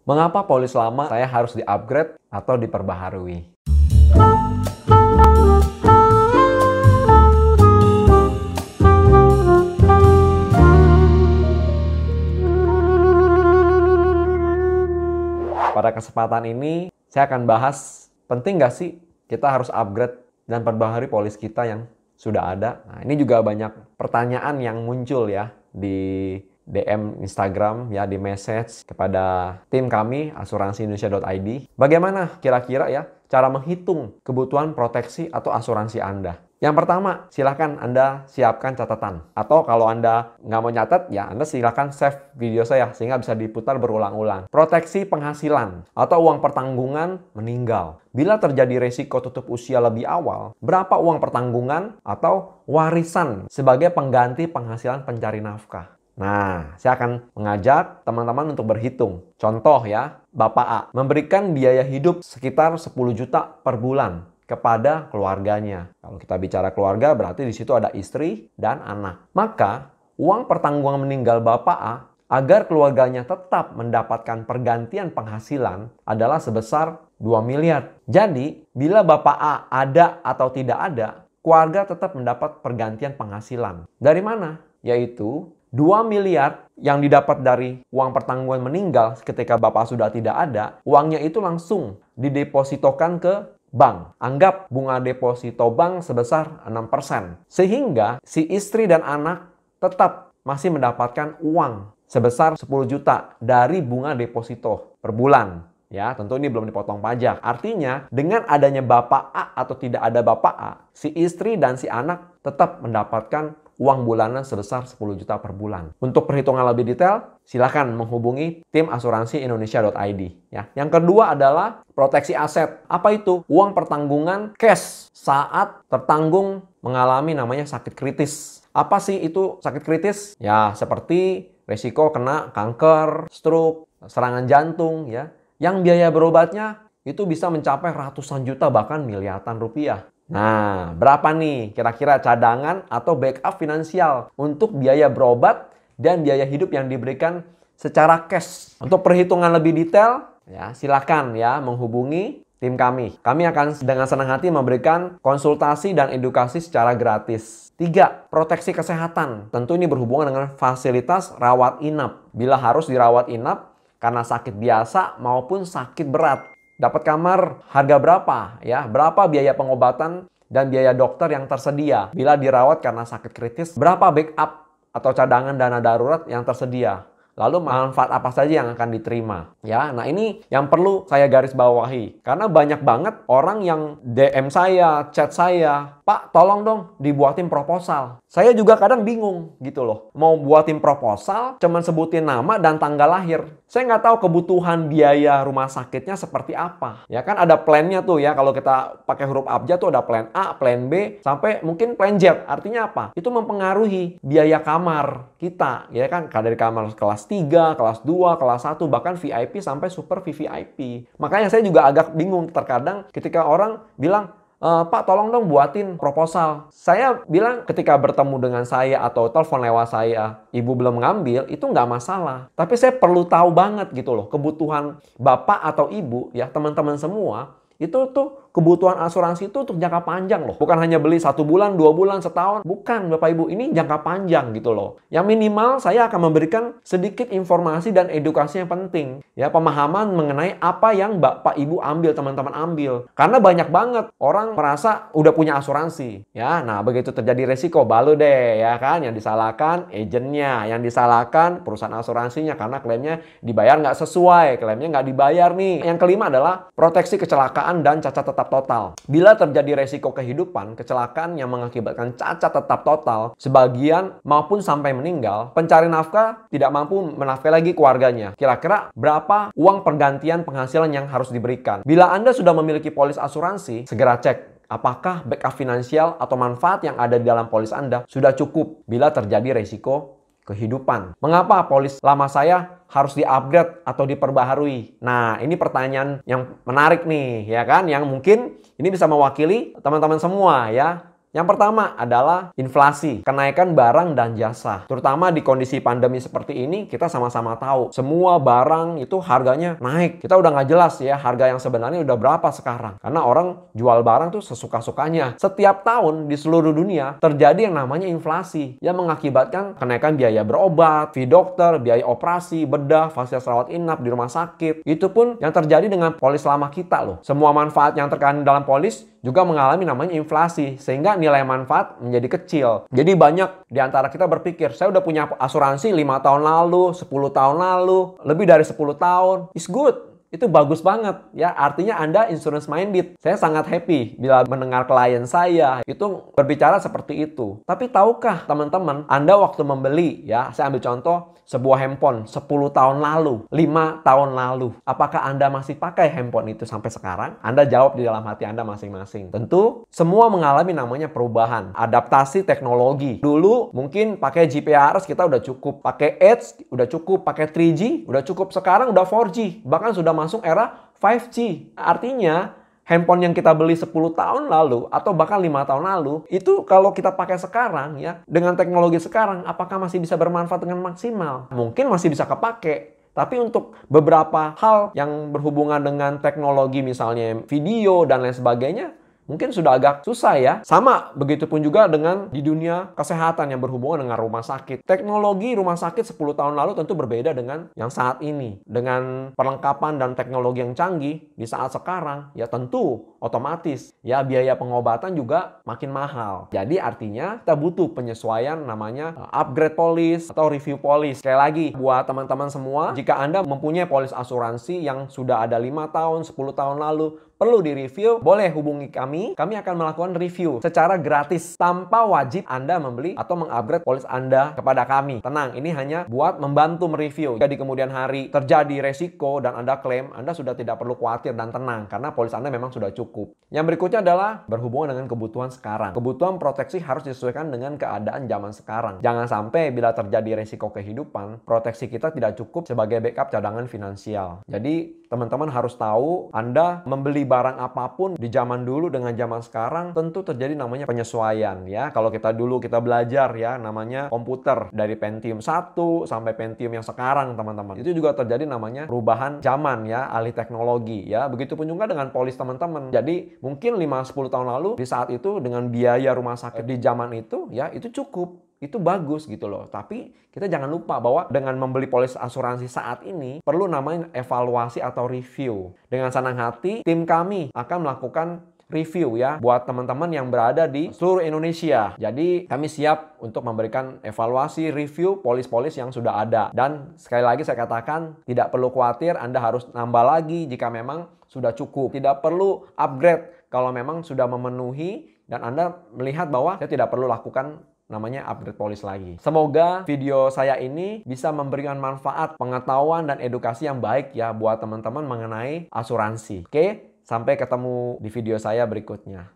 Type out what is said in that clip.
Mengapa polis lama saya harus di-upgrade atau diperbaharui? Pada kesempatan ini, saya akan bahas penting nggak sih kita harus upgrade dan perbaharui polis kita yang sudah ada. Nah, ini juga banyak pertanyaan yang muncul ya di DM Instagram, ya di message kepada tim kami asuransiindonesia.id. Bagaimana kira-kira ya cara menghitung kebutuhan proteksi atau asuransi Anda? Yang pertama, silakan Anda siapkan catatan. Atau kalau Anda nggak mau nyatet, ya Anda silakan save video saya sehingga bisa diputar berulang-ulang. Proteksi penghasilan atau uang pertanggungan meninggal. Bila terjadi resiko tutup usia lebih awal, berapa uang pertanggungan atau warisan sebagai pengganti penghasilan pencari nafkah? Nah, saya akan mengajak teman-teman untuk berhitung. Contoh ya, Bapak A memberikan biaya hidup sekitar 10 juta per bulan kepada keluarganya. Kalau kita bicara keluarga, berarti di situ ada istri dan anak. Maka, uang pertanggungan meninggal Bapak A agar keluarganya tetap mendapatkan pergantian penghasilan adalah sebesar 2 miliar. Jadi, bila Bapak A ada atau tidak ada, keluarga tetap mendapat pergantian penghasilan. Dari mana? Yaitu 2 miliar yang didapat dari uang pertanggungan meninggal ketika Bapak sudah tidak ada, uangnya itu langsung didepositokan ke bank. Anggap bunga deposito bank sebesar 6%. Sehingga si istri dan anak tetap masih mendapatkan uang sebesar 10 juta dari bunga deposito per bulan. Ya, tentu ini belum dipotong pajak. Artinya, dengan adanya Bapak A atau tidak ada Bapak A, si istri dan si anak tetap mendapatkan uang bulanan sebesar 10 juta per bulan. Untuk perhitungan lebih detail, silakan menghubungi tim asuransiindonesia.id. Ya. Yang kedua adalah proteksi aset. Apa itu? Uang pertanggungan cash saat tertanggung mengalami namanya sakit kritis. Apa sih itu sakit kritis? Ya, seperti resiko kena kanker, stroke, serangan jantung, ya. Yang biaya berobatnya itu bisa mencapai ratusan juta bahkan miliaran rupiah. Nah, berapa nih kira-kira cadangan atau backup finansial untuk biaya berobat dan biaya hidup yang diberikan secara cash? Untuk perhitungan lebih detail, ya silakan ya menghubungi tim kami. Kami akan dengan senang hati memberikan konsultasi dan edukasi secara gratis. 3. Proteksi kesehatan. Tentu ini berhubungan dengan fasilitas rawat inap. Bila harus dirawat inap karena sakit biasa maupun sakit berat. Dapat kamar harga berapa ya? Berapa biaya pengobatan dan biaya dokter yang tersedia? Bila dirawat karena sakit kritis, berapa backup atau cadangan dana darurat yang tersedia? Lalu manfaat apa saja yang akan diterima? Ya, nah ini yang perlu saya garis bawahi. Karena banyak banget orang yang DM saya, chat saya, Pak, tolong dong dibuatin proposal. Saya juga kadang bingung gitu loh. Mau buatin proposal, cuman sebutin nama dan tanggal lahir. Saya nggak tahu kebutuhan biaya rumah sakitnya seperti apa. Ya kan ada plannya tuh ya. Kalau kita pakai huruf abjad tuh ada plan A, plan B, sampai mungkin plan Z. Artinya apa? Itu mempengaruhi biaya kamar kita. Ya kan, dari kamar kelas 3, kelas 2, kelas 1, bahkan VIP sampai super VVIP. Makanya saya juga agak bingung terkadang ketika orang bilang, Pak tolong dong buatin proposal. Saya bilang ketika bertemu dengan saya atau telepon lewat saya, ibu belum ngambil, itu nggak masalah. Tapi saya perlu tahu banget gitu loh, kebutuhan bapak atau ibu, ya teman-teman semua, itu tuh kebutuhan asuransi itu untuk jangka panjang loh. Bukan hanya beli 1 bulan, 2 bulan, setahun. Bukan Bapak Ibu, ini jangka panjang gitu loh. Yang minimal saya akan memberikan sedikit informasi dan edukasi yang penting. Ya, pemahaman mengenai apa yang Bapak Ibu ambil, teman-teman ambil. Karena banyak banget orang merasa udah punya asuransi. Ya, nah begitu terjadi resiko, balu deh ya kan. Yang disalahkan agennya, yang disalahkan perusahaan asuransinya karena klaimnya dibayar nggak sesuai, klaimnya nggak dibayar nih. Yang kelima adalah proteksi kecelakaan dan cacat tetap total. Bila terjadi resiko kehidupan, kecelakaan yang mengakibatkan cacat tetap total, sebagian maupun sampai meninggal, pencari nafkah tidak mampu menafkahi lagi keluarganya. Kira-kira berapa uang pergantian penghasilan yang harus diberikan? Bila Anda sudah memiliki polis asuransi, segera cek apakah backup finansial atau manfaat yang ada di dalam polis Anda sudah cukup bila terjadi resiko kehidupan. Mengapa polis lama saya harus di-upgrade atau diperbaharui? Nah, ini pertanyaan yang menarik nih, ya kan? Yang mungkin ini bisa mewakili teman-teman semua ya. Yang pertama adalah inflasi, kenaikan barang dan jasa. Terutama di kondisi pandemi seperti ini, kita sama-sama tahu semua barang itu harganya naik. Kita udah nggak jelas ya harga yang sebenarnya udah berapa sekarang. Karena orang jual barang tuh sesuka-sukanya. Setiap tahun di seluruh dunia terjadi yang namanya inflasi yang mengakibatkan kenaikan biaya berobat, fee dokter, biaya operasi, bedah, fasilitas rawat inap di rumah sakit. Itu pun yang terjadi dengan polis lama kita loh. Semua manfaat yang terkandung dalam polis juga mengalami namanya inflasi, sehingga nilai manfaat menjadi kecil. Jadi banyak di antara kita berpikir, saya udah punya asuransi 5 tahun lalu, 10 tahun lalu, lebih dari 10 tahun. It's good. Itu bagus banget ya, artinya Anda insurance minded. Saya sangat happy bila mendengar klien saya itu berbicara seperti itu. Tapi tahukah teman-teman, Anda waktu membeli ya, saya ambil contoh sebuah handphone 10 tahun lalu, 5 tahun lalu. Apakah Anda masih pakai handphone itu sampai sekarang? Anda jawab di dalam hati Anda masing-masing. Tentu semua mengalami namanya perubahan, adaptasi teknologi. Dulu mungkin pakai GPRS kita udah cukup, pakai Edge udah cukup, pakai 3G udah cukup. Sekarang udah 4G, bahkan sudah masuk era 5G. Artinya handphone yang kita beli 10 tahun lalu atau bahkan 5 tahun lalu, itu kalau kita pakai sekarang ya, dengan teknologi sekarang, apakah masih bisa bermanfaat dengan maksimal? Mungkin masih bisa kepake. Tapi untuk beberapa hal yang berhubungan dengan teknologi misalnya video dan lain sebagainya, mungkin sudah agak susah ya. Sama begitu pun juga dengan di dunia kesehatan yang berhubungan dengan rumah sakit. Teknologi rumah sakit 10 tahun lalu tentu berbeda dengan yang saat ini. Dengan perlengkapan dan teknologi yang canggih di saat sekarang, ya tentu otomatis ya biaya pengobatan juga makin mahal. Jadi artinya kita butuh penyesuaian namanya upgrade polis atau review polis. Sekali lagi buat teman-teman semua, jika Anda mempunyai polis asuransi yang sudah ada 5 tahun, 10 tahun lalu, perlu direview, boleh hubungi kami. Kami akan melakukan review secara gratis tanpa wajib Anda membeli atau mengupgrade polis Anda kepada kami. Tenang, ini hanya buat membantu mereview. Jika di kemudian hari terjadi resiko dan Anda klaim, Anda sudah tidak perlu khawatir dan tenang karena polis Anda memang sudah cukup. Yang berikutnya adalah berhubungan dengan kebutuhan sekarang. Kebutuhan proteksi harus disesuaikan dengan keadaan zaman sekarang. Jangan sampai bila terjadi resiko kehidupan, proteksi kita tidak cukup sebagai backup cadangan finansial. Jadi teman-teman harus tahu Anda membeli barang apapun di zaman dulu dengan zaman sekarang tentu terjadi namanya penyesuaian ya. Kalau kita dulu kita belajar ya namanya komputer dari Pentium 1 sampai Pentium yang sekarang teman-teman. Itu juga terjadi namanya perubahan zaman ya, alih teknologi ya. Begitupun juga dengan polis teman-teman. Jadi mungkin 5-10 tahun lalu di saat itu dengan biaya rumah sakit di zaman itu ya itu cukup. Itu bagus gitu loh. Tapi kita jangan lupa bahwa dengan membeli polis asuransi saat ini perlu namanya evaluasi atau review. Dengan senang hati tim kami akan melakukan review ya buat teman-teman yang berada di seluruh Indonesia. Jadi kami siap untuk memberikan evaluasi review polis-polis yang sudah ada. Dan sekali lagi saya katakan tidak perlu khawatir, Anda harus nambah lagi jika memang sudah cukup. Tidak perlu upgrade kalau memang sudah memenuhi dan Anda melihat bahwa saya tidak perlu lakukan namanya upgrade polis lagi. Semoga video saya ini bisa memberikan manfaat, pengetahuan, dan edukasi yang baik ya buat teman-teman mengenai asuransi. Oke, sampai ketemu di video saya berikutnya.